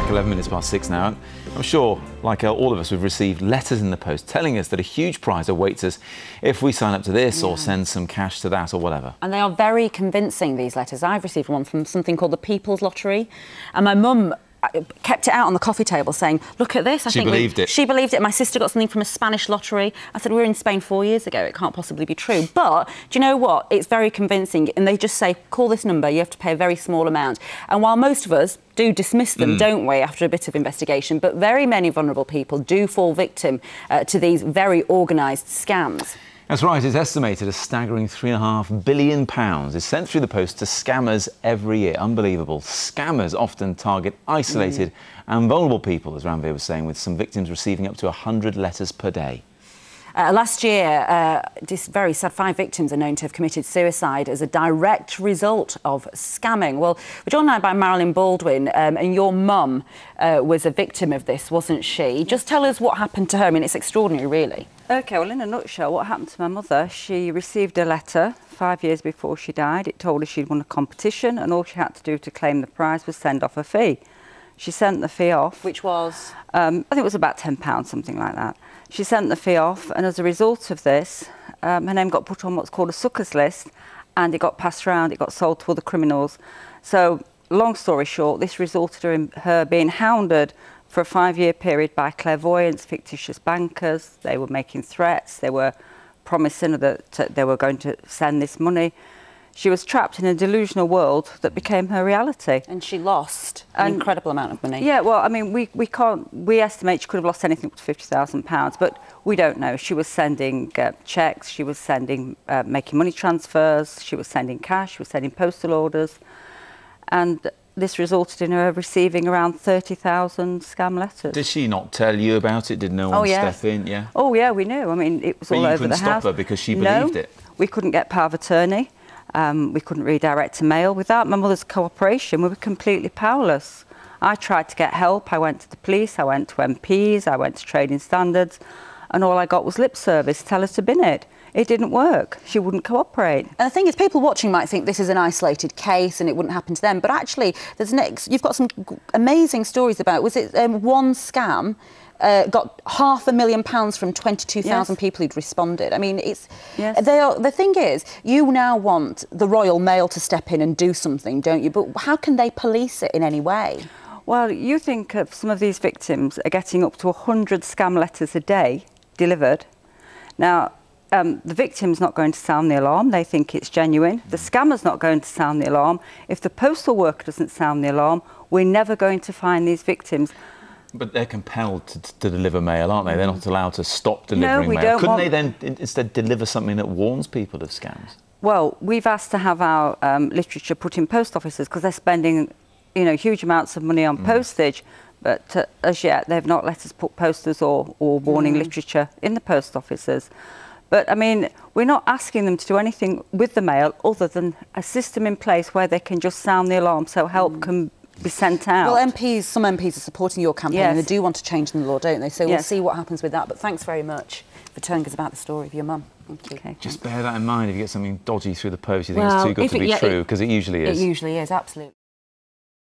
back, 11 minutes past 6 now. I'm sure, like all of us, we've received letters in the post telling us that a huge prize awaits us if we sign up to this or send some cash to that or whatever. And they are very convincing, these letters. I've received one from something called the People's Lottery, and my mum kept it out on the coffee table saying, look at this. She believed it. She believed it. My sister got something from a Spanish lottery. I said, we were in Spain 4 years ago. It can't possibly be true. But do you know what? It's very convincing. And they just say, call this number. You have to pay a very small amount. And while most of us do dismiss them, don't we, after a bit of investigation, but very many vulnerable people do fall victim to these very organised scams. That's right. It's estimated a staggering £3.5 billion is sent through the post to scammers every year. Unbelievable. Scammers often target isolated and vulnerable people, as Ranveer was saying, with some victims receiving up to 100 letters per day. Last year, this very sad, 5 victims are known to have committed suicide as a direct result of scamming. Well, we're joined now by Marilyn Baldwin, and your mum was a victim of this, wasn't she? Just tell us what happened to her. I mean, it's extraordinary, really. OK, well, in a nutshell, what happened to my mother, she received a letter 5 years before she died. It told her she'd won a competition and all she had to do to claim the prize was send off a fee. She sent the fee off. Which was? I think it was about £10, something like that. She sent the fee off, and as a result of this, her name got put on what's called a suckers list, and it got passed around, it got sold to other criminals. So, long story short, this resulted in her being hounded for a 5-year period by clairvoyants, fictitious bankers. They were making threats, they were promising that they were going to send this money. She was trapped in a delusional world that became her reality. And she lost an incredible amount of money. Yeah, well, I mean, we estimate she could have lost anything up to £50,000, but we don't know. She was sending cheques, she was sending, making money transfers, she was sending cash, she was sending postal orders, and this resulted in her receiving around 30,000 scam letters. Did she not tell you about it? Did no one step in? Yeah. Oh, yeah, we knew. I mean, it was all over the house. But you couldn't stop her because she believed it? We couldn't get power of attorney. We couldn't redirect to mail. Without my mother's cooperation, we were completely powerless. I tried to get help. I went to the police, I went to MPs, I went to trading standards, and all I got was lip service, tell her to bin it. It didn't work. She wouldn't cooperate. And the thing is, people watching might think this is an isolated case and it wouldn't happen to them, but actually, you've got some amazing stories about, was it one scam got £500,000 from 22,000 people who'd responded. I mean, it's the thing is, you now want the Royal Mail to step in and do something, don't you? But how can they police it in any way? Well, you think of some of these victims are getting up to 100 scam letters a day delivered. Now, the victim's not going to sound the alarm. They think it's genuine. The scammer's not going to sound the alarm. If the postal worker doesn't sound the alarm, we're never going to find these victims. But they're compelled to deliver mail, aren't they? They're not allowed to stop delivering mail. Couldn't they then instead deliver something that warns people of scams? Well, we've asked to have our literature put in post offices because they're spending, huge amounts of money on postage. But as yet, they've not let us put posters or warning literature in the post offices. But, I mean, we're not asking them to do anything with the mail other than a system in place where they can just sound the alarm so help can be sent out. Well, some MPs are supporting your campaign and they do want to change the law, don't they? So we'll see what happens with that. But thanks very much for telling us about the story of your mum. Thank you. Okay, just bear that in mind if you get something dodgy through the post, you think it's too good to be true, because it usually is. It usually is, absolutely.